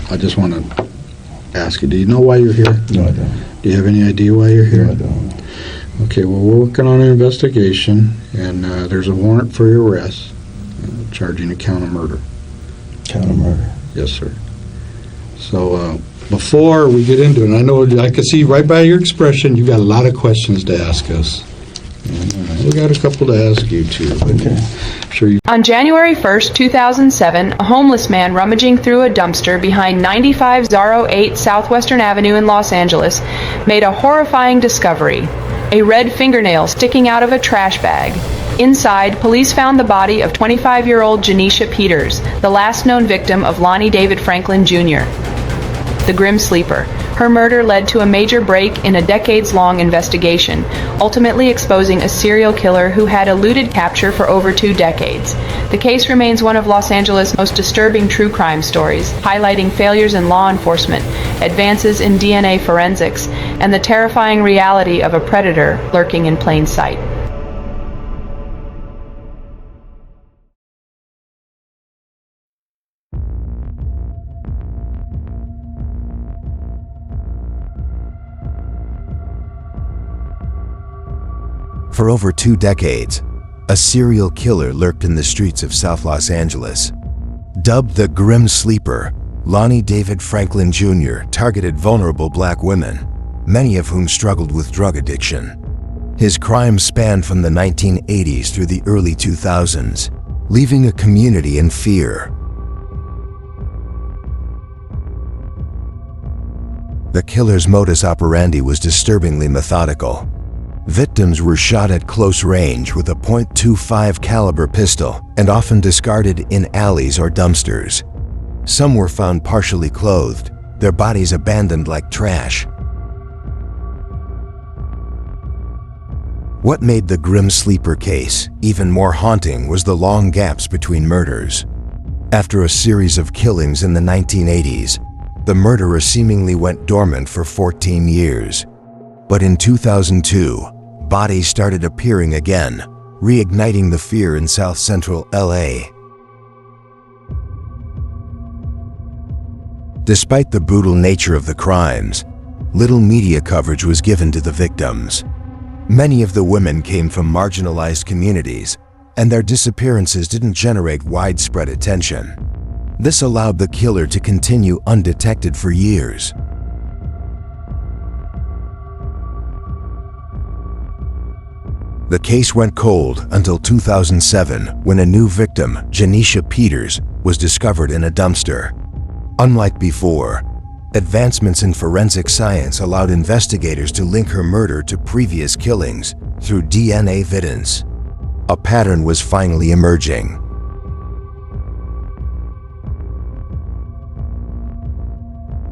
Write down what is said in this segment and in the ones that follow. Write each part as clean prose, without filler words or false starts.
I just want to ask you, do you know why you're here? No, I don't. Do you have any idea why you're here? No, I don't. Okay, well, we're working on an investigation, and there's a warrant for your arrest, charging a count of murder. Count of murder. Yes, sir. So before we get into it, and I know I can see right by your expression you got a lot of questions to ask us. And we got a couple to ask you too. Okay. I'm sure you. On January 1st, 2007, a homeless man rummaging through a dumpster behind 95 Zaro 8 Southwestern Avenue in Los Angeles made a horrifying discovery: a red fingernail sticking out of a trash bag. Inside, police found the body of 25-year-old Janecia Peters, the last known victim of Lonnie David Franklin Jr., the Grim Sleeper. Her murder led to a major break in a decades-long investigation, ultimately exposing a serial killer who had eluded capture for over 2 decades. The case remains one of Los Angeles' most disturbing true crime stories, highlighting failures in law enforcement, advances in DNA forensics, and the terrifying reality of a predator lurking in plain sight. For over 2 decades, a serial killer lurked in the streets of South Los Angeles. Dubbed the Grim Sleeper, Lonnie David Franklin Jr. targeted vulnerable black women, many of whom struggled with drug addiction. His crimes spanned from the 1980s through the early 2000s, leaving a community in fear. The killer's modus operandi was disturbingly methodical. Victims were shot at close range with a .25 caliber pistol and often discarded in alleys or dumpsters. Some were found partially clothed, their bodies abandoned like trash. What made the Grim Sleeper case even more haunting was the long gaps between murders. After a series of killings in the 1980s, the murderer seemingly went dormant for 14 years. But in 2002, bodies started appearing again, reigniting the fear in South Central LA. Despite the brutal nature of the crimes, little media coverage was given to the victims. Many of the women came from marginalized communities, and their disappearances didn't generate widespread attention. This allowed the killer to continue undetected for years. The case went cold until 2007, when a new victim, Janecia Peters, was discovered in a dumpster. Unlike before, advancements in forensic science allowed investigators to link her murder to previous killings through DNA evidence. A pattern was finally emerging.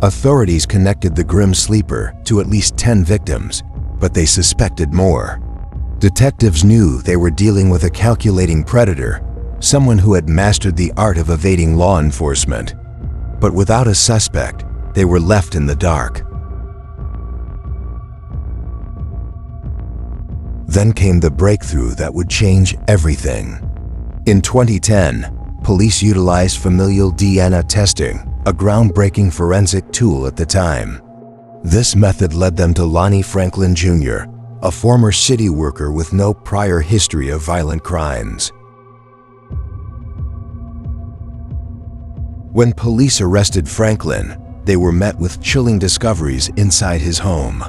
Authorities connected the Grim Sleeper to at least 10 victims, but they suspected more. Detectives knew they were dealing with a calculating predator, someone who had mastered the art of evading law enforcement. But without a suspect, they were left in the dark. Then came the breakthrough that would change everything. In 2010, police utilized familial DNA testing, a groundbreaking forensic tool at the time. This method led them to Lonnie Franklin Jr., a former city worker with no prior history of violent crimes. When police arrested Franklin, they were met with chilling discoveries inside his home.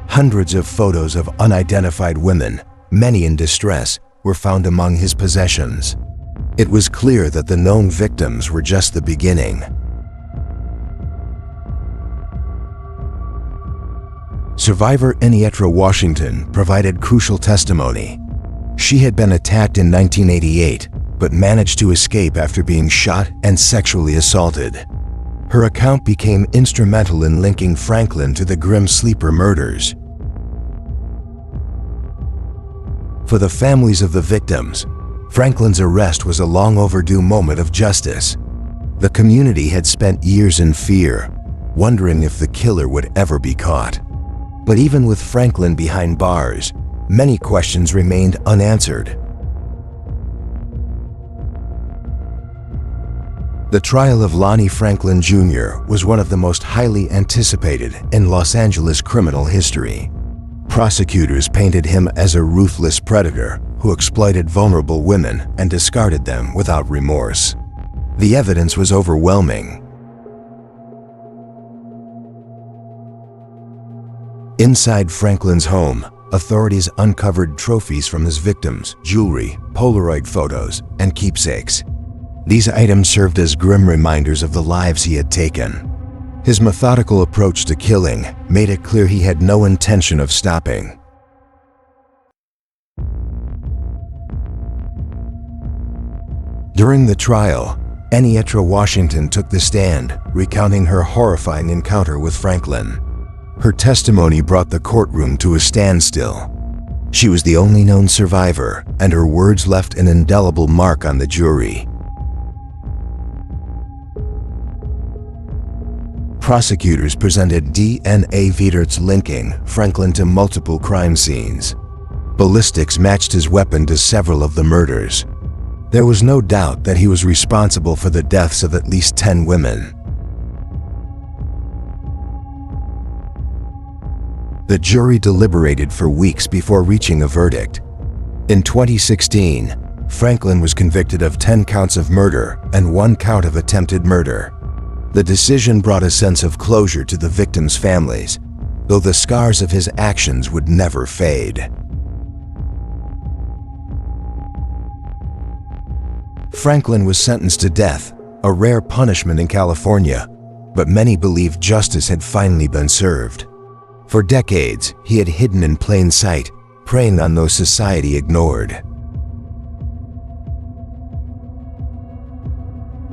Hundreds of photos of unidentified women, many in distress, were found among his possessions. It was clear that the known victims were just the beginning. Survivor Enietra Washington provided crucial testimony. She had been attacked in 1988, but managed to escape after being shot and sexually assaulted. Her account became instrumental in linking Franklin to the Grim Sleeper murders. For the families of the victims, Franklin's arrest was a long overdue moment of justice. The community had spent years in fear, wondering if the killer would ever be caught. But even with Franklin behind bars, many questions remained unanswered. The trial of Lonnie Franklin Jr. was one of the most highly anticipated in Los Angeles criminal history. Prosecutors painted him as a ruthless predator who exploited vulnerable women and discarded them without remorse. The evidence was overwhelming. Inside Franklin's home, authorities uncovered trophies from his victims, jewelry, Polaroid photos, and keepsakes. These items served as grim reminders of the lives he had taken. His methodical approach to killing made it clear he had no intention of stopping. During the trial, Janecia Washington took the stand, recounting her horrifying encounter with Franklin. Her testimony brought the courtroom to a standstill. She was the only known survivor, and her words left an indelible mark on the jury. Prosecutors presented DNA evidence linking Franklin to multiple crime scenes. Ballistics matched his weapon to several of the murders. There was no doubt that he was responsible for the deaths of at least 10 women. The jury deliberated for weeks before reaching a verdict. In 2016, Franklin was convicted of 10 counts of murder and 1 count of attempted murder. The decision brought a sense of closure to the victims' families, though the scars of his actions would never fade. Franklin was sentenced to death, a rare punishment in California, but many believed justice had finally been served. For decades, he had hidden in plain sight, preying on those society ignored.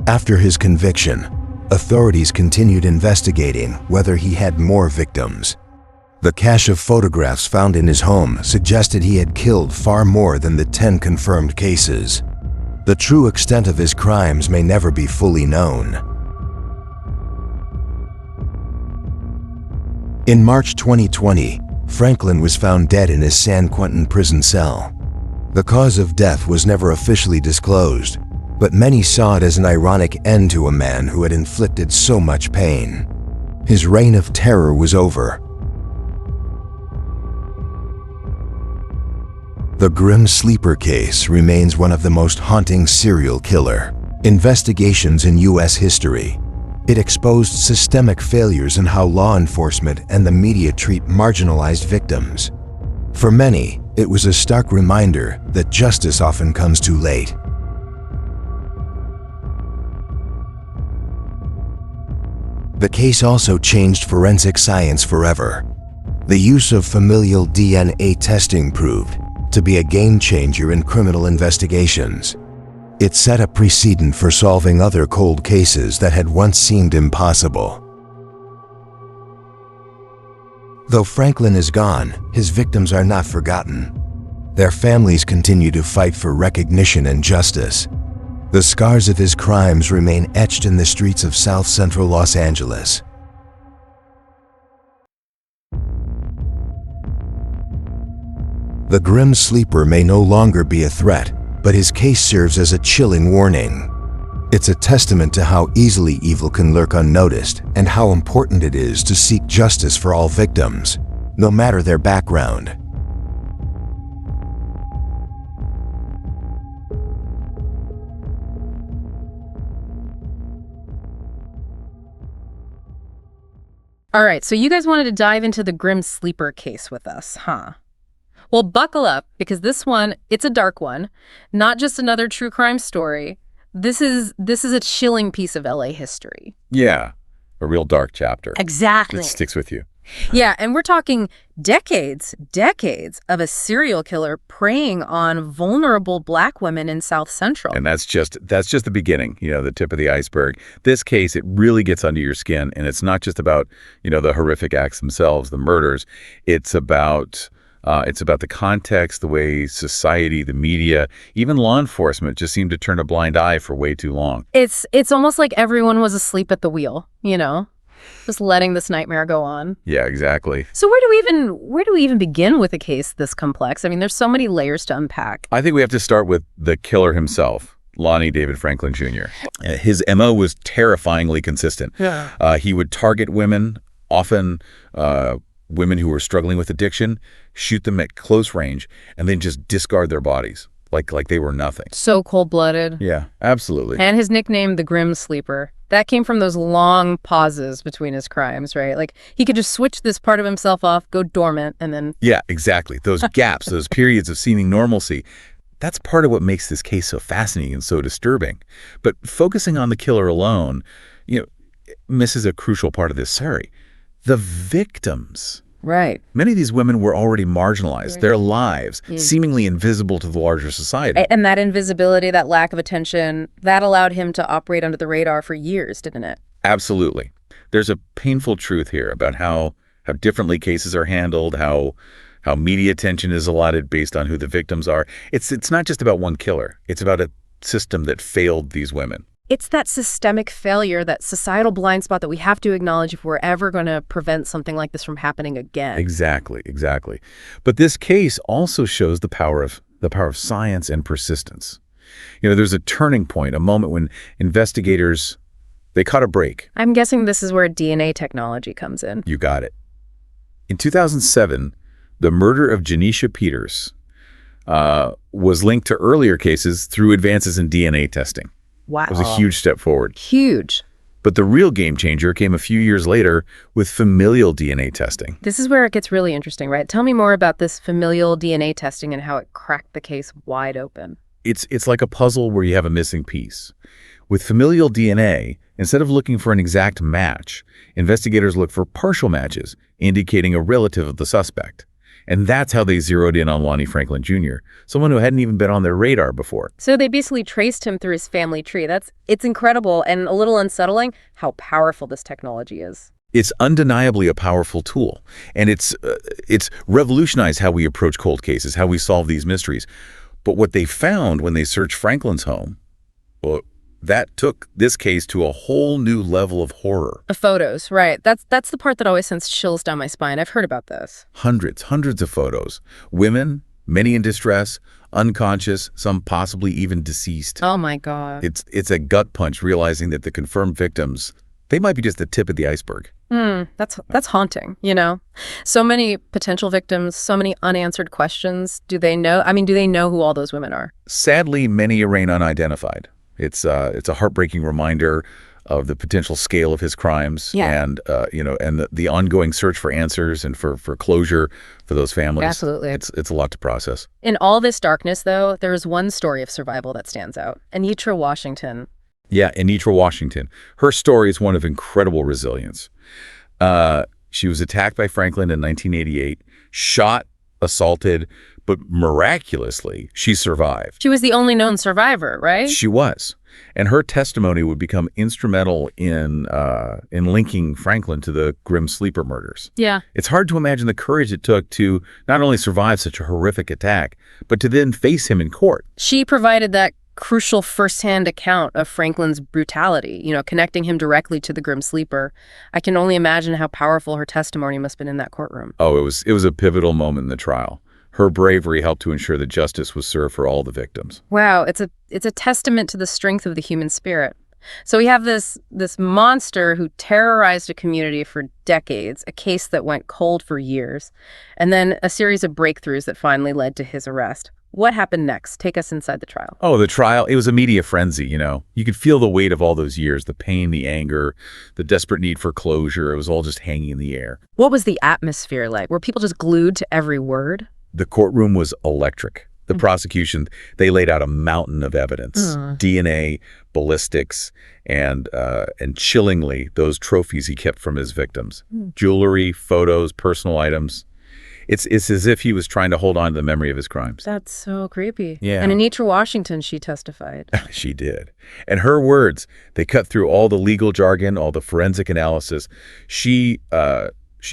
After his conviction, authorities continued investigating whether he had more victims. The cache of photographs found in his home suggested he had killed far more than the 10 confirmed cases. The true extent of his crimes may never be fully known. In March 2020, Franklin was found dead in his San Quentin prison cell. The cause of death was never officially disclosed, but many saw it as an ironic end to a man who had inflicted so much pain. His reign of terror was over. The Grim Sleeper case remains one of the most haunting serial killer investigations in U.S. history. It exposed systemic failures in how law enforcement and the media treat marginalized victims. For many, it was a stark reminder that justice often comes too late. The case also changed forensic science forever. The use of familial DNA testing proved to be a game changer in criminal investigations. It set a precedent for solving other cold cases that had once seemed impossible. Though Franklin is gone, his victims are not forgotten. Their families continue to fight for recognition and justice. The scars of his crimes remain etched in the streets of South Central Los Angeles. The Grim Sleeper may no longer be a threat, but his case serves as a chilling warning. It's a testament to how easily evil can lurk unnoticed and how important it is to seek justice for all victims, no matter their background. All right, so you guys wanted to dive into the Grim Sleeper case with us, huh? Well, buckle up, because this one, it's a dark one. Not just another true crime story. This is a chilling piece of LA history. Yeah, a real dark chapter. Exactly. It sticks with you. Yeah, and we're talking decades of a serial killer preying on vulnerable Black women in South Central. And that's just the beginning, the tip of the iceberg. This case, it really gets under your skin, and it's not just about, the horrific acts themselves, the murders. It's about the context, the way society, the media, even law enforcement just seem to turn a blind eye for way too long. It's almost like everyone was asleep at the wheel, just letting this nightmare go on. Yeah, exactly. So where do we even begin with a case this complex? I mean, there's so many layers to unpack. I think we have to start with the killer himself, Lonnie David Franklin Jr. His MO was terrifyingly consistent. Yeah. He would target women, often women who were struggling with addiction, shoot them at close range, and then just discard their bodies like they were nothing. So cold-blooded. Yeah, absolutely. And his nickname, the Grim Sleeper, that came from those long pauses between his crimes, right? Like, he could just switch this part of himself off, go dormant, and then... Yeah, exactly. Those gaps, those periods of seeming normalcy, that's part of what makes this case so fascinating and so disturbing. But focusing on the killer alone, misses a crucial part of this story. The victims. Right. Many of these women were already marginalized, their lives seemingly invisible to the larger society. And that invisibility, that lack of attention, that allowed him to operate under the radar for years, didn't it? Absolutely. There's a painful truth here about how differently cases are handled, how media attention is allotted based on who the victims are. It's not just about one killer. It's about a system that failed these women. It's that systemic failure, that societal blind spot that we have to acknowledge if we're ever going to prevent something like this from happening again. Exactly. But this case also shows the power of science and persistence. There's a turning point, a moment when investigators, they caught a break. I'm guessing this is where DNA technology comes in. You got it. In 2007, the murder of Janecia Peters was linked to earlier cases through advances in DNA testing. Wow. It was a huge step forward. Huge. But the real game changer came a few years later with familial DNA testing. This is where it gets really interesting, right? Tell me more about this familial DNA testing and how it cracked the case wide open. It's like a puzzle where you have a missing piece. With familial DNA, instead of looking for an exact match, investigators look for partial matches, indicating a relative of the suspect. And that's how they zeroed in on Lonnie Franklin Jr., someone who hadn't even been on their radar before. So they basically traced him through his family tree. It's incredible and a little unsettling how powerful this technology is. It's undeniably a powerful tool, and it's revolutionized how we approach cold cases, how we solve these mysteries. But what they found when they searched Franklin's home, well, that took this case to a whole new level of horror. The photos, right. That's the part that always sends chills down my spine. I've heard about this. Hundreds of photos. Women, many in distress, unconscious, some possibly even deceased. Oh my God. It's a gut punch realizing that the confirmed victims, they might be just the tip of the iceberg. That's haunting, So many potential victims, so many unanswered questions. Do they know who all those women are? Sadly, many remain unidentified. It's a heartbreaking reminder of the potential scale of his crimes, and the ongoing search for answers and for closure for those families. Absolutely. It's a lot to process. In all this darkness, though, there is one story of survival that stands out. Anitra Washington. Yeah, Anitra Washington. Her story is one of incredible resilience. She was attacked by Franklin in 1988, shot, assaulted, but miraculously, she survived. She was the only known survivor, right? She was. And her testimony would become instrumental in linking Franklin to the Grim Sleeper murders. Yeah. It's hard to imagine the courage it took to not only survive such a horrific attack, but to then face him in court. She provided that crucial firsthand account of Franklin's brutality, connecting him directly to the Grim Sleeper. I can only imagine how powerful her testimony must have been in that courtroom. Oh, it was a pivotal moment in the trial. Her bravery helped to ensure that justice was served for all the victims. Wow, it's a testament to the strength of the human spirit. So we have this monster who terrorized a community for decades, a case that went cold for years, and then a series of breakthroughs that finally led to his arrest. What happened next? Take us inside the trial. Oh, the trial, it was a media frenzy, You could feel the weight of all those years, the pain, the anger, the desperate need for closure. It was all just hanging in the air. What was the atmosphere like? Were people just glued to every word? The courtroom was electric. The prosecution, they laid out a mountain of evidence, DNA, ballistics, and chillingly, those trophies he kept from his victims. Jewelry, photos, personal items. It's as if he was trying to hold on to the memory of his crimes. That's so creepy. Yeah. And Anitra Washington, she testified. She did. And her words, they cut through all the legal jargon, all the forensic analysis. She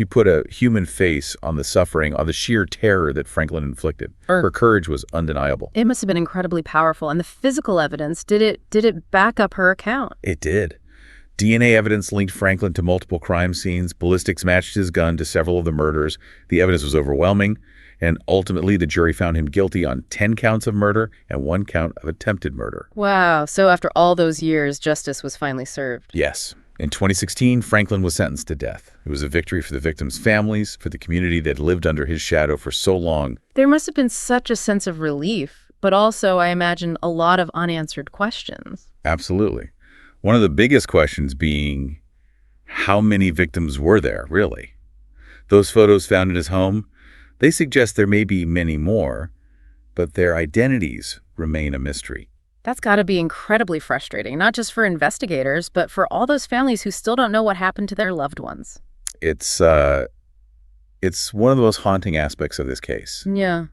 put a human face on the suffering, on the sheer terror that Franklin inflicted. Her courage was undeniable. It must have been incredibly powerful. And the physical evidence, did it back up her account? It did. DNA evidence linked Franklin to multiple crime scenes. Ballistics matched his gun to several of the murders. The evidence was overwhelming. And ultimately, the jury found him guilty on 10 counts of murder and 1 count of attempted murder. Wow. So after all those years, justice was finally served. Yes. In 2016, Franklin was sentenced to death. It was a victory for the victims' families, for the community that lived under his shadow for so long. There must have been such a sense of relief, but also, I imagine, a lot of unanswered questions. Absolutely. One of the biggest questions being, how many victims were there, really? Those photos found in his home, they suggest there may be many more, but their identities remain a mystery. That's got to be incredibly frustrating, not just for investigators, but for all those families who still don't know what happened to their loved ones. It's one of the most haunting aspects of this case. Yeah.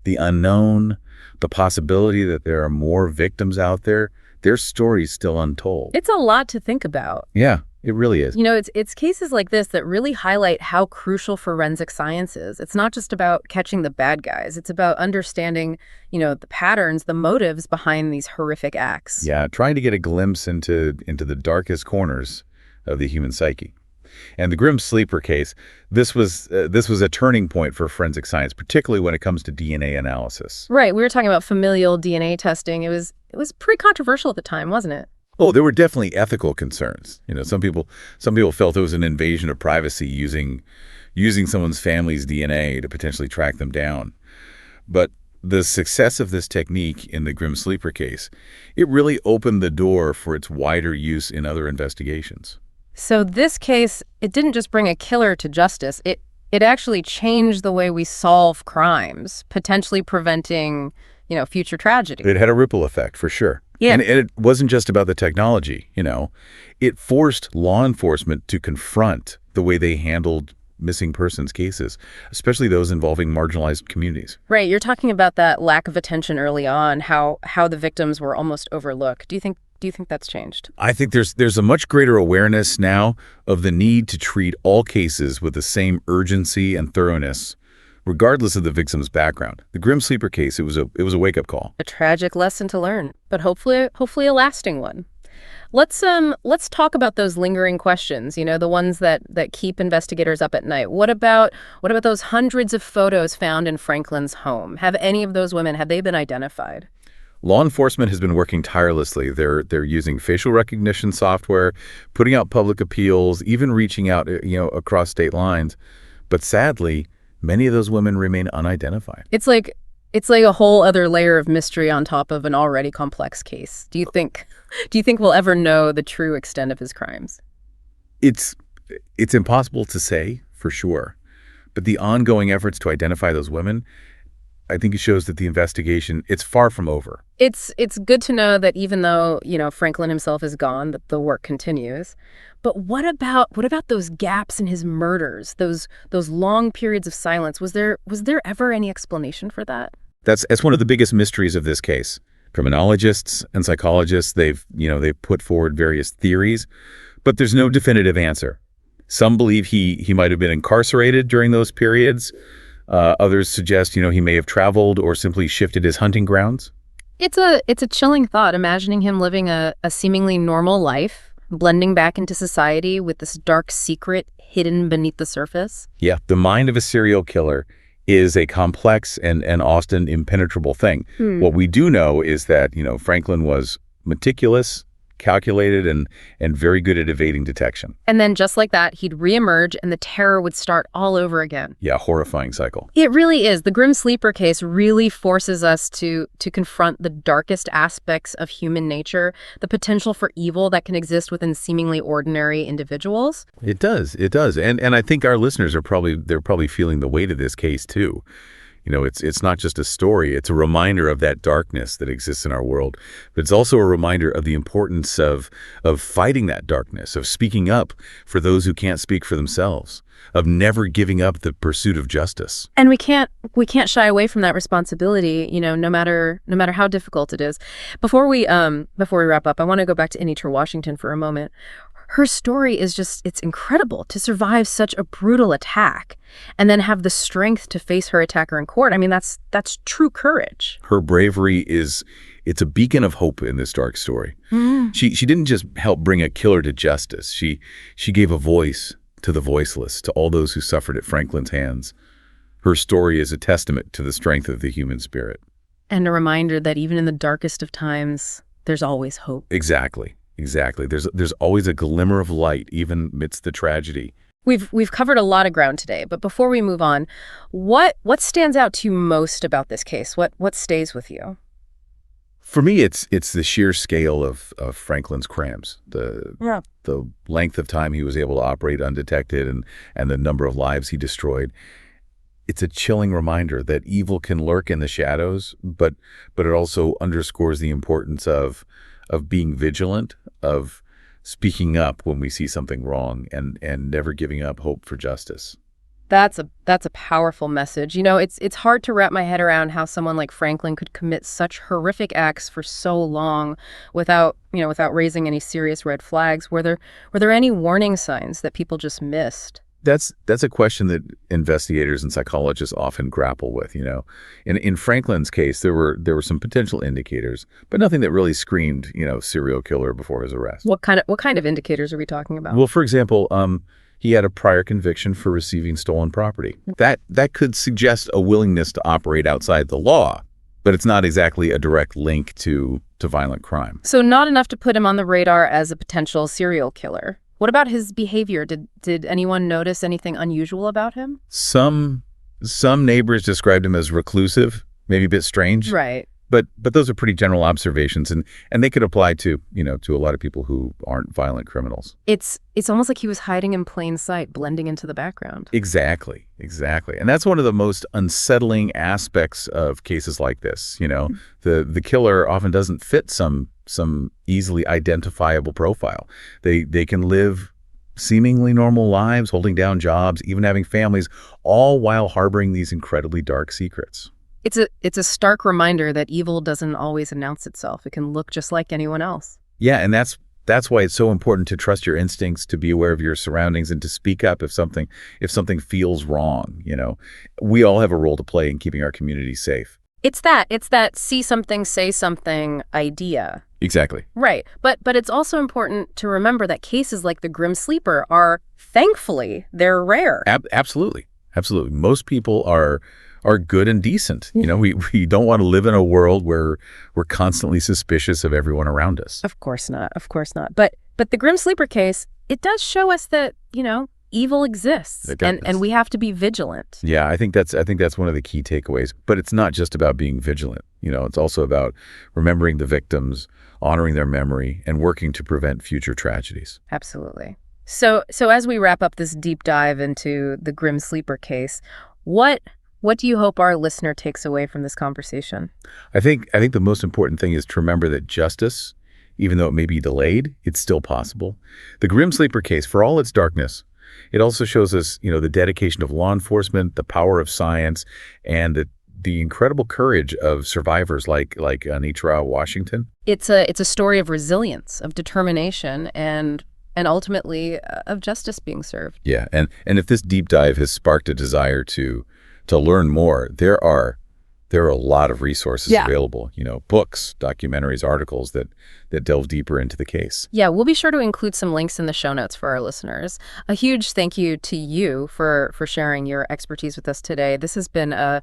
The unknown, the possibility that there are more victims out there, their stories still untold. It's a lot to think about. Yeah, it really is. You know, it's cases like this that really highlight how crucial forensic science is. It's not just about catching the bad guys. It's about understanding, the patterns, the motives behind these horrific acts. Yeah, trying to get a glimpse into the darkest corners of the human psyche. And the Grim Sleeper case, this was a turning point for forensic science, particularly when it comes to DNA analysis. Right. We were talking about familial DNA testing. It was pretty controversial at the time, wasn't it? Oh, there were definitely ethical concerns. Some people felt it was an invasion of privacy using someone's family's DNA to potentially track them down. But the success of this technique in the Grim Sleeper case, it really opened the door for its wider use in other investigations. So this case, it didn't just bring a killer to justice. It actually changed the way we solve crimes, potentially preventing, future tragedy. It had a ripple effect, for sure. Yeah. And it wasn't just about the technology, It forced law enforcement to confront the way they handled missing persons cases, especially those involving marginalized communities. Right. You're talking about that lack of attention early on, how the victims were almost overlooked. Do you think that's changed? I think there's a much greater awareness now of the need to treat all cases with the same urgency and thoroughness, regardless of the victim's background. The Grim Sleeper case, it was a wake-up call. A tragic lesson to learn, but hopefully a lasting one. Let's talk about those lingering questions, the ones that keep investigators up at night. What about those hundreds of photos found in Franklin's home? Have any of those women, have they been identified? Law enforcement has been working tirelessly. They're using facial recognition software, putting out public appeals, even reaching out, across state lines. But sadly, many of those women remain unidentified. It's like a whole other layer of mystery on top of an already complex case. Do you think we'll ever know the true extent of his crimes? It's impossible to say for sure, but the ongoing efforts to identify those women, I think it shows that the investigation, it's far from over. It's good to know that even though, Franklin himself is gone, that the work continues. But what about those gaps in his murders, those long periods of silence? Was there ever any explanation for that? That's one of the biggest mysteries of this case. Criminologists and psychologists, they've put forward various theories, but there's no definitive answer. Some believe he might have been incarcerated during those periods. Others suggest, he may have traveled or simply shifted his hunting grounds. It's a chilling thought, imagining him living a seemingly normal life, blending back into society with this dark secret hidden beneath the surface. Yeah, the mind of a serial killer is a complex and often impenetrable thing. What we do know is that, Franklin was meticulous, calculated, and very good at evading detection. And then just like that, he'd reemerge and the terror would start all over again. Yeah, horrifying cycle. It really is. The Grim Sleeper case really forces us to confront the darkest aspects of human nature, the potential for evil that can exist within seemingly ordinary individuals. It does. And I think our listeners are probably feeling the weight of this case too. It's not just a story. It's a reminder of that darkness that exists in our world. But it's also a reminder of the importance of fighting that darkness, of speaking up for those who can't speak for themselves, of never giving up the pursuit of justice. And we can't shy away from that responsibility, no matter how difficult it is. Before we wrap up, I want to go back to Anitra Washington for a moment. Her story is it's incredible to survive such a brutal attack and then have the strength to face her attacker in court. I mean, that's true courage. Her bravery it's a beacon of hope in this dark story. She didn't just help bring a killer to justice. She gave a voice to the voiceless, to all those who suffered at Franklin's hands. Her story is a testament to the strength of the human spirit. And a reminder that even in the darkest of times, there's always hope. Exactly. There's always a glimmer of light, even amidst the tragedy. We've covered a lot of ground today, but before we move on, what stands out to you most about this case? What stays with you? For me, it's the sheer scale of Franklin's crimes, the length of time he was able to operate undetected, and the number of lives he destroyed. It's a chilling reminder that evil can lurk in the shadows, but it also underscores the importance of being vigilant, of speaking up when we see something wrong, and never giving up hope for justice. That's a powerful message. You know, it's hard to wrap my head around how someone like Franklin could commit such horrific acts for so long without raising any serious red flags. Were there any warning signs that people just missed? That's a question that investigators and psychologists often grapple with, you know. In Franklin's case, there were some potential indicators, but nothing that really screamed, serial killer before his arrest. What kind of indicators are we talking about? Well, for example, he had a prior conviction for receiving stolen property. That could suggest a willingness to operate outside the law, but it's not exactly a direct link to violent crime. So not enough to put him on the radar as a potential serial killer. What about his behavior? Did anyone notice anything unusual about him? Some neighbors described him as reclusive, maybe a bit strange. Right. But those are pretty general observations, and they could apply to a lot of people who aren't violent criminals. It's almost like he was hiding in plain sight, blending into the background. Exactly. And that's one of the most unsettling aspects of cases like this. The killer often doesn't fit some easily identifiable profile. They can live seemingly normal lives, holding down jobs, even having families, all while harboring these incredibly dark secrets. It's a stark reminder that evil doesn't always announce itself. It can look just like anyone else. Yeah, and that's why it's so important to trust your instincts, to be aware of your surroundings, and to speak up if something feels wrong. We all have a role to play in keeping our community safe. It's that see something, say something idea. Exactly. Right. But it's also important to remember that cases like the Grim Sleeper are, thankfully, they're rare. Absolutely. Most people are good and decent. We don't want to live in a world where we're constantly suspicious of everyone around us. Of course not. But the Grim Sleeper case, it does show us that, evil exists, and we have to be vigilant. Yeah, I think that's one of the key takeaways. But it's not just about being vigilant. It's also about remembering the victims, honoring their memory, and working to prevent future tragedies. Absolutely. So as we wrap up this deep dive into the Grim Sleeper case, what do you hope our listener takes away from this conversation? I think the most important thing is to remember that justice, even though it may be delayed, it's still possible. The Grim Sleeper case, for all its darkness, it also shows us, the dedication of law enforcement, the power of science, and the incredible courage of survivors like Anitra Washington. It's a story of resilience, of determination, and ultimately of justice being served. Yeah, and if this deep dive has sparked a desire to learn more, there are a lot of resources available, books, documentaries, articles that delve deeper into the case. Yeah, we'll be sure to include some links in the show notes for our listeners. A huge thank you to you for sharing your expertise with us today. This has been a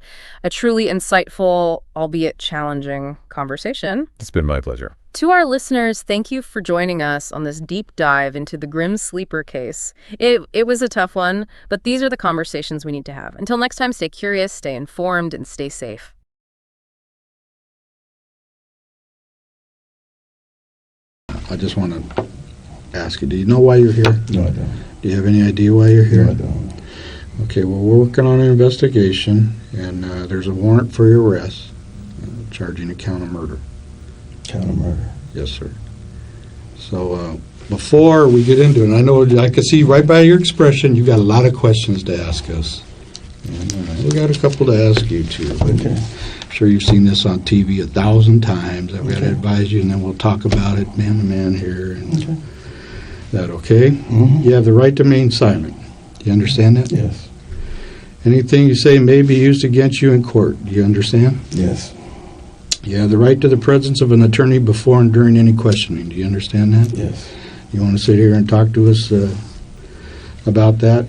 truly insightful, albeit challenging conversation. It's been my pleasure. To our listeners, thank you for joining us on this deep dive into the Grim Sleeper case. It was a tough one, but these are the conversations we need to have. Until next time, stay curious, stay informed, and stay safe. I just want to ask you, do you know why you're here? No, I don't. Do you have any idea why you're here? No, I don't. Okay, well, we're working on an investigation, and there's a warrant for your arrest, charging a count of murder. Count of murder. Yes, sir. So before we get into it, I know I can see right by your expression you got a lot of questions to ask us. And, we got a couple to ask you, too. But Okay. I'm sure you've seen this on TV 1,000 times. I've got to advise you, and then we'll talk about it man to man here. And Okay. that okay? Mhm. You have the right to remain silent. Do you understand that? Yes. Anything you say may be used against you in court. Do you understand? Yes. You have the right to the presence of an attorney before and during any questioning. Do you understand that? Yes. You want to sit here and talk to us about that?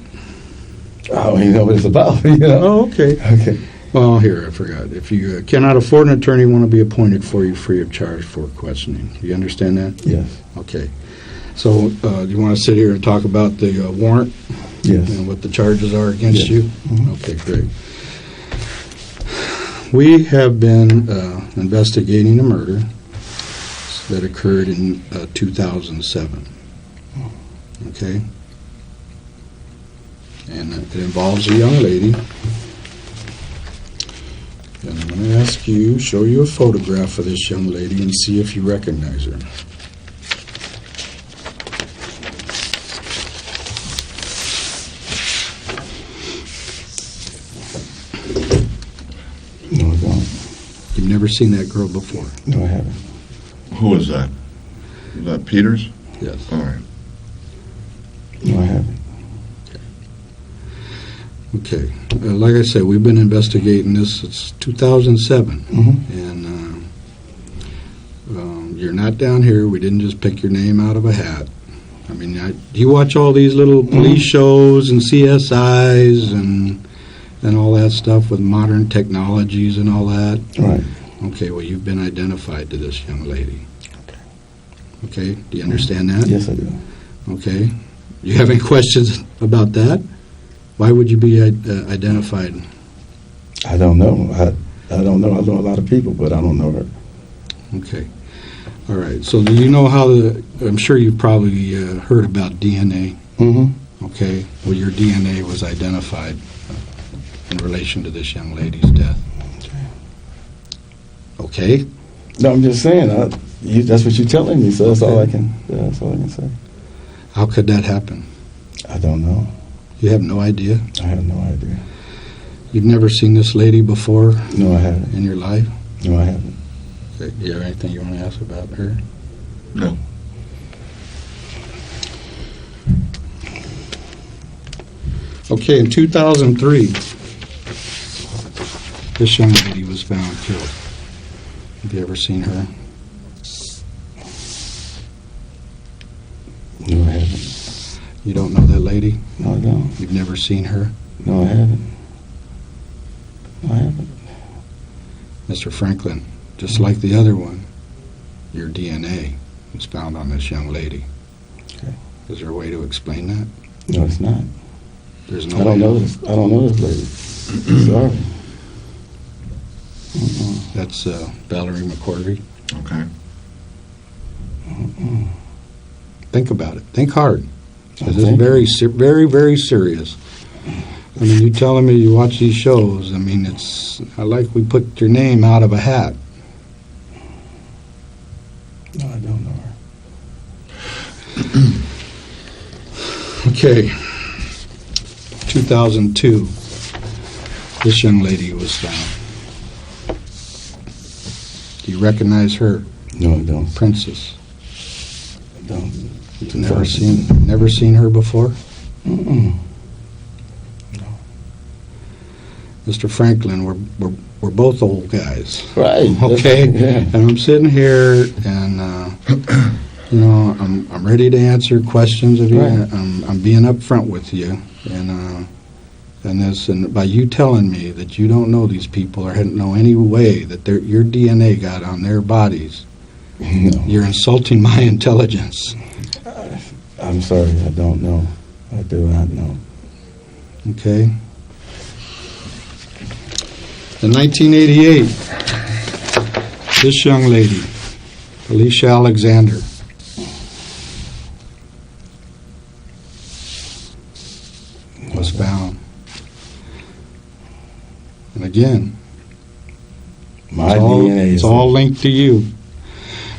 I don't even know what it's about. You know? Oh, okay. Okay. Well, here, I forgot. If you cannot afford an attorney, want to be appointed for you free of charge for questioning. You understand that? Yes. Okay. So, do you want to sit here and talk about the warrant Yes. and what the charges are against Yes. you? Mhm. Okay, great. We have been investigating a murder that occurred in 2007. Okay? And it involves a young lady. And I'm going to show you a photograph of this young lady and see if you recognize her. No, I don't. You've never seen that girl before? No, I haven't. Who is that? Is that Peters? Yes. All right. No, I haven't. Okay. Like I said, we've been investigating this since 2007. Mm-hmm. And you're not down here. We didn't just pick your name out of a hat. I mean, you watch all these little police shows and CSIs and all that stuff with modern technologies and all that. Right. Okay, well, you've been identified to this young lady. Okay, do you understand that? Yes, I do. Okay. Do you have any questions about that? Why would you be identified? I don't know. I don't know. I know a lot of people, but I don't know her. Okay. All right. So do you know how I'm sure you've probably heard about DNA. Mm-hmm. Okay. Well, your DNA was identified in relation to this young lady's death. Okay. No, I'm just saying. That's what you're telling me, so that's all I can. That's all I can say. How could that happen? I don't know. You have no idea? I have no idea. You've never seen this lady before No, I haven't. in your life? No, I haven't. Okay. Do you have anything you want to ask about her? No. Okay, in 2003, this young lady was found killed. Have you ever seen her? No, I haven't. You don't know that lady? No, I don't. You've never seen her? No, I haven't. No, I haven't. Mr. Franklin, just like the other one, your DNA was found on this young lady. Okay. Is there a way to explain that? No, it's not. There's no I don't way. know this. I don't know this lady. Sorry. That's Valerie McCorvey. Okay. Think about it. Think hard. Because I'm it's very, very, very serious. I mean, you telling me you watch these shows. I mean, I like we put your name out of a hat. No, I don't know her. Okay. 2002, this young lady was found. Do you recognize her? No, I don't. Princess. I don't. You've never seen her before? Mm-mm. Mr. Franklin, we're both old guys. Right. Okay? Yeah. And I'm sitting here and I'm ready to answer questions of you. Right. I'm being upfront with you. And by you telling me that you don't know these people or hadn't know any way that your DNA got on their bodies, No. you're insulting my intelligence. I'm sorry. I don't know. I do not know. Okay? In 1988, this young lady, Alicia Alexander, was found. And again, My it's all, DNA is it's all linked to you.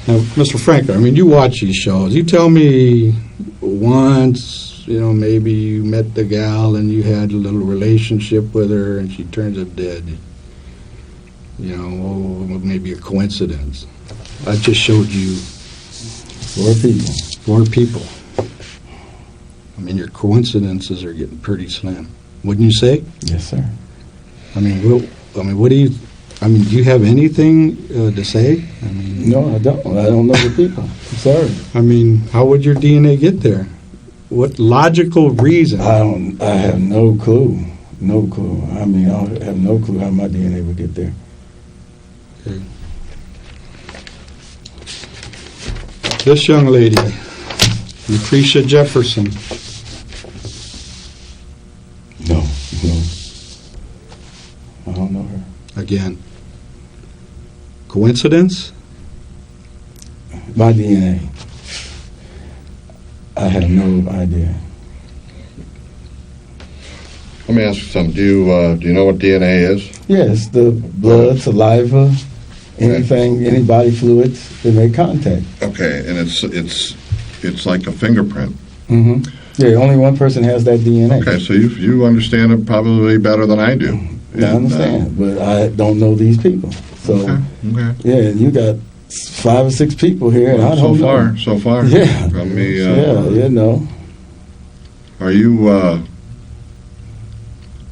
Now, Mr. Franklin, I mean, you watch these shows. You tell me once, maybe you met the gal and you had a little relationship with her and she turns up dead. Maybe a coincidence. I just showed you 4 people. 4 people. I mean, your coincidences are getting pretty slim. Wouldn't you say? Yes, sir. I mean, what do you? I mean, do you have anything to say? I mean, No, I don't. I don't know the people. I'm sorry. I mean, how would your DNA get there? what logical reason? I have no clue. No clue. I mean, I have no clue how my DNA would get there. Okay. This young lady, Lucretia Jefferson. No. I don't know her. Again. Coincidence? My DNA. I have no idea. Let me ask you something. Do you know what DNA is? Yes, the blood, saliva, anything, any body fluids that make contact. Okay, and it's like a fingerprint. Mm-hmm. Yeah, only one person has that DNA. Okay, so you understand it probably better than I do. I understand, but I don't know these people. So, Okay. yeah, you got 5 or 6 people here, and I don't know. So far. Yeah. From me, Yeah, no. Are you,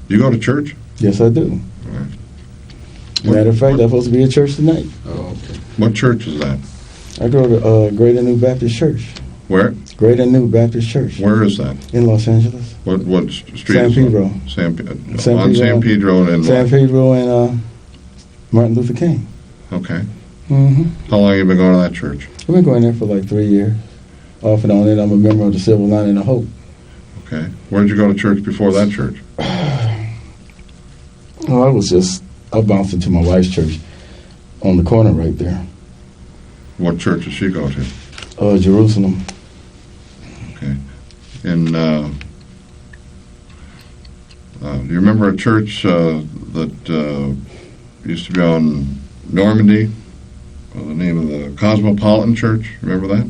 you go to church? Yes, I do. Right. Matter of fact, I'm supposed to be at church tonight. Oh, okay. What church is that? I go to Greater New Baptist Church. Where? Greater New Baptist Church. Where is that? In Los Angeles. What street San is Pedro. that? San San Pedro and San Pedro and Martin Luther King. Okay. Mm-hmm. How long have you been going to that church? I've been going there for like 3 years. Off and on it. I'm a member of the Silver Lining of Hope. Okay. Where did you go to church before that church? Well, I bounced into my wife's church on the corner right there. What church does she go to? Jerusalem. Okay. And do you remember a church that used to be on Normandy? The name of the Cosmopolitan Church. Remember that?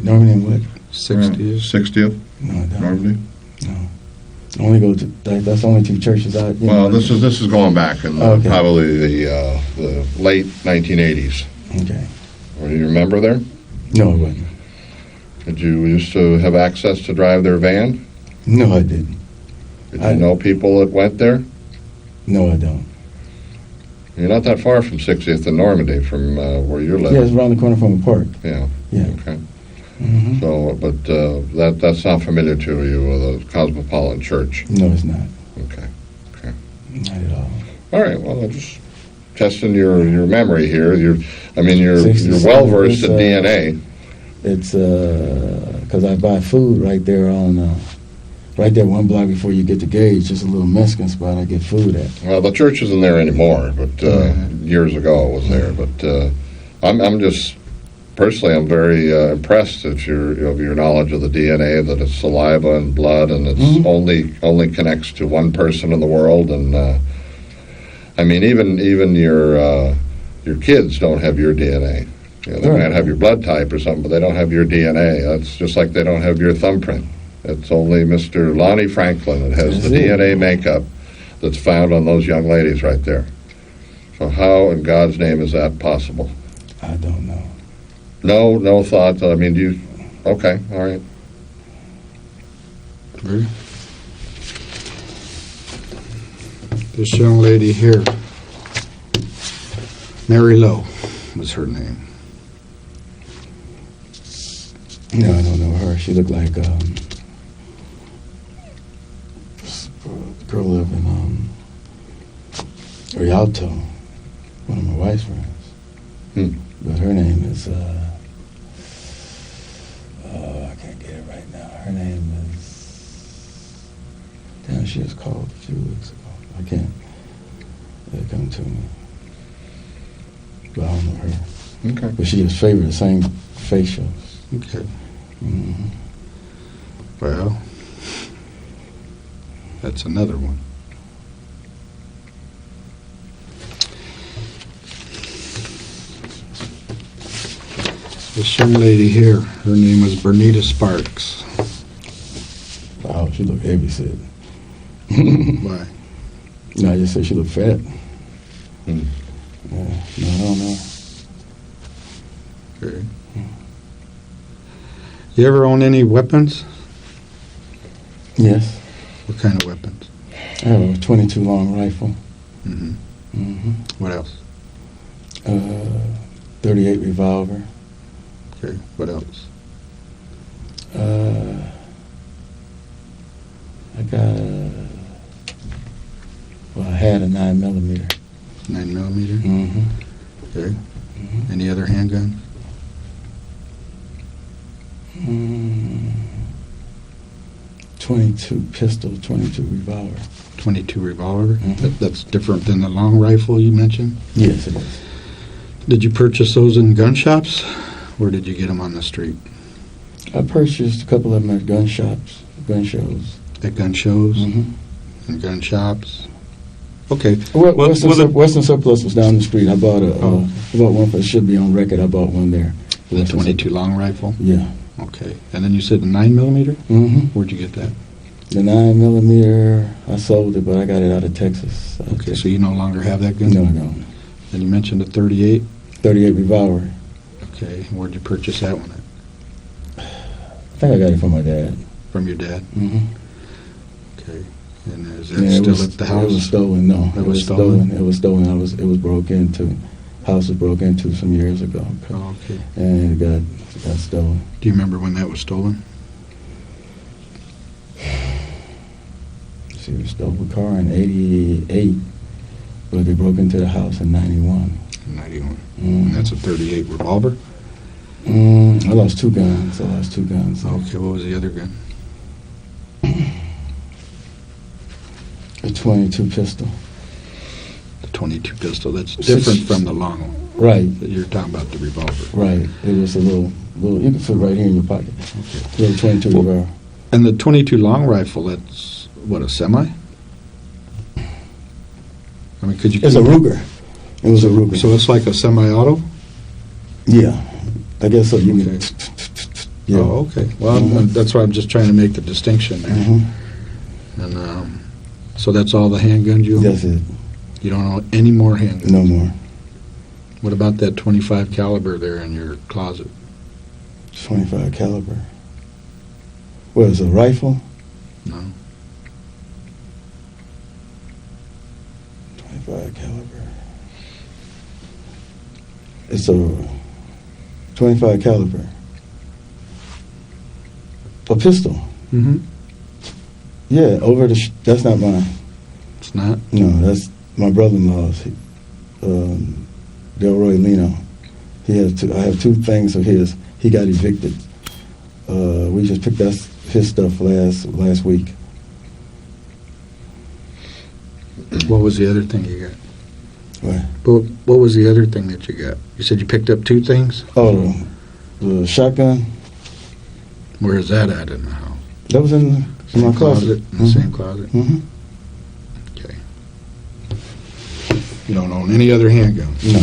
Normandy what? 60th. 60th? No, I don't. Normandy? No. I only go to, that's only 2 churches I, Well, this is going back in Okay. probably the late 1980s. Okay. Do you remember there? No, I wasn't. Did you used to have access to drive their van? No, I didn't. Did you know people that went there? No, I don't. You're not that far from 60th and Normandy from where you're Yeah, living. it's around the corner from a park. Yeah. Yeah. Okay. Mm-hmm. So, but that's not familiar to you, the Cosmopolitan Church. No, it's not. Okay. Not at all. All right. Well, I'm just testing your memory here. You're 67, well versed in it's, DNA. It's because I buy food right there on, right there 1 block before you get to Gage, just a little Mexican spot I get food at. Well, the church isn't there anymore, but years ago it was there. But I'm just personally, I'm very impressed at your knowledge of the DNA, that it's saliva and blood, and it's only connects to one person in the world. And I mean, even your kids don't have your DNA. They might have your blood type or something, but they don't have your DNA. That's just like they don't have your thumbprint. It's only Mr. Lonnie Franklin that has the DNA makeup that's found on those young ladies right there. So how in God's name is that possible? I don't know. No thought. I mean, do you? Okay, all right. Ready? This young lady here, Mary Lowe was her name. No, I don't know her. She looked like girl lived in Rialto, one of my wife's friends. But her name is I can't get it right now. Her name is she was called a few weeks ago. I can't let it come to me. But I don't know her. Okay. But she was favored the same facials. Okay. Mm-hmm. Well, that's another one. This young lady here, her name was Bernita Sparks. Wow, she looked heavy set. Why? No, I just said she looked fat. Hmm. Yeah, no, I don't know. Okay. You ever own any weapons? Yes. What kind of weapons? I have a 22 long rifle. Mm-hmm. Mm-hmm. What else? 38 revolver. Okay. What else? I got I had a 9mm. 9mm? Mm-hmm. Okay. Any other handgun? 22 pistol, 22 revolver. 22 revolver? Mhm. That's different than the long rifle you mentioned? Yes, it is. Did you purchase those in gun shops, or did you get them on the street? I purchased a couple of them at gun shops, gun shows. At gun shows Mm-hmm. and gun shops? Okay. Western Surplus was down the street. I bought Oh. I bought one for, it should be on record. I bought one there. The 22 long rifle? Yeah. Okay. And then you said the 9mm? Mm-hmm. Where'd you get that? The 9mm, I sold it, but I got it out of Texas. Okay, so you no longer have that gun? No, I don't. And you mentioned a 38? 38 revolver. Okay. Where'd you purchase that one at? I think I got it from my dad. From your dad? Mm-hmm. Okay. And is that still at the house? It was stolen. No, It was stolen? It was stolen. It was broke into. House was broke into some years ago, Oh, okay. and it got stolen. Do you remember when that was stolen? See, we stole a car in '88, but they broke into the house in '91. 91. Mm. And that's a 38 revolver? I lost two guns. Okay, what was the other gun? A 22 pistol. The 22 pistol. That's different from the long one. Right, You're talking about the revolver. right. It was a little. You can fit right here in your pocket. Okay. Little 22 Well, revolver. And the 22 long rifle, that's, what, a semi? I mean, could you... It's a Ruger. It was a Ruger. So it's like a semi-auto? Yeah, I guess so. You Okay. can. Yeah. Oh, okay. Well, Mhm. that's why I'm just trying to make the distinction there. Mm-hmm. And so that's all the handguns you own? That's it. You don't own any more handguns? No more. What about that 25 caliber there in your closet? 25 caliber. What is it, a rifle? No. 25 caliber. It's a 25 caliber. A pistol. Mm-hmm. Yeah, over the. That's not mine. It's not? No, that's my brother-in-law's. Delroy Lino. He has two. I have two things of his. He got evicted. We just picked up his stuff last week. What was the other thing you got? What? What was the other thing that you got? You said you picked up two things? Oh, the shotgun. Where is that at in the house? That was in my closet. In the same closet? Mm-hmm. Okay. You don't own any other handguns? No.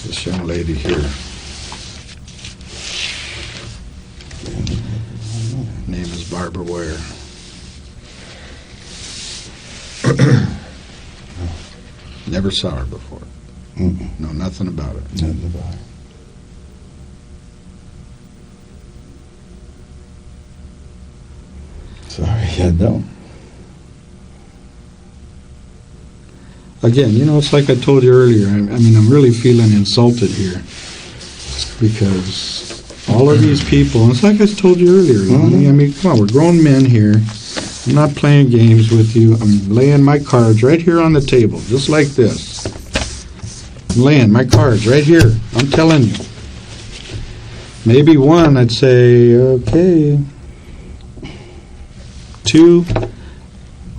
This young lady here. Name is Barbara Ware. Never saw her before. Mm-mm. Know nothing about it. Nothing about it. Sorry, I don't. Again, it's like I told you earlier. I mean, I'm really feeling insulted here because all of these people, and it's like I told you earlier, Lonnie, I mean, come on, we're grown men here. I'm not playing games with you. I'm laying my cards right here on the table, just like this. I'm laying my cards right here. I'm telling you. Maybe one, I'd say, okay. Two,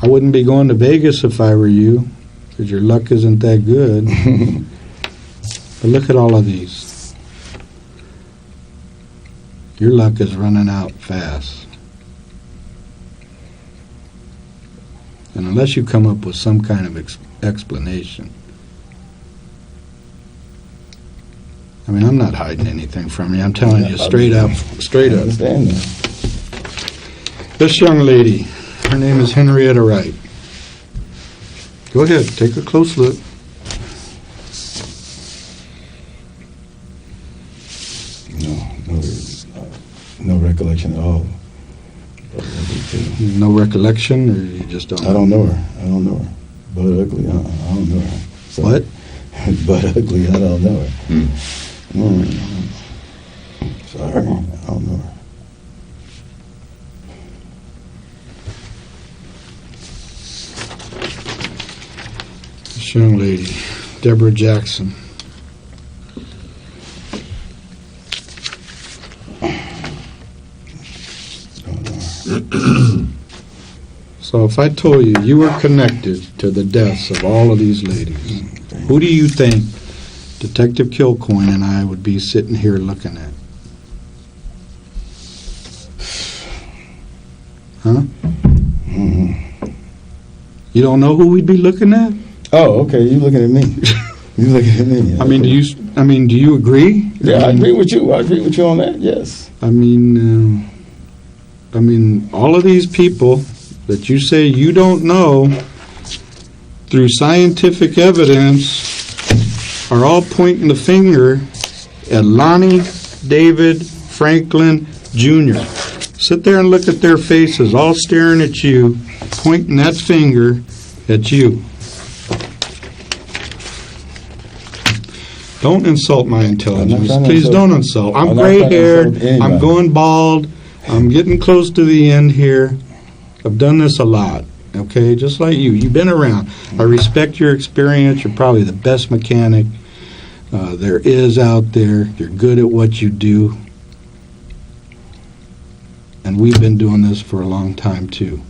I wouldn't be going to Vegas if I were you, because your luck isn't that good. But look at all of these. Your luck is running out fast. And unless you come up with some kind of explanation. I mean, I'm not hiding anything from you. I'm telling you straight up. Straight I up. understand that. This young lady, her name is Henrietta Wright. Go ahead, take a close look. No recollection at all. No recollection, or you just don't? I don't know her. But ugly, I don't know her. So, What? but ugly, I don't know her. Hmm. Sorry, I don't know her. This young lady, Deborah Jackson. So if I told you you were connected to the deaths of all of these ladies, who do you think Detective Kilcoyne and I would be sitting here looking at? Huh? You don't know who we'd be looking at? Oh, okay. You looking at me? You looking at me? I mean, do you agree? Yeah, I agree with you. I agree with you on that. Yes. I mean, all of these people that you say you don't know, through scientific evidence, are all pointing the finger at Lonnie David Franklin Jr. Sit there and look at their faces, all staring at you, pointing that finger at you. Don't insult my intelligence. Please don't insult. I'm gray-haired. I'm going bald. I'm getting close to the end here. I've done this a lot, okay? Just like you. You've been around. I respect your experience. You're probably the best mechanic there is out there. You're good at what you do. And we've been doing this for a long time, too.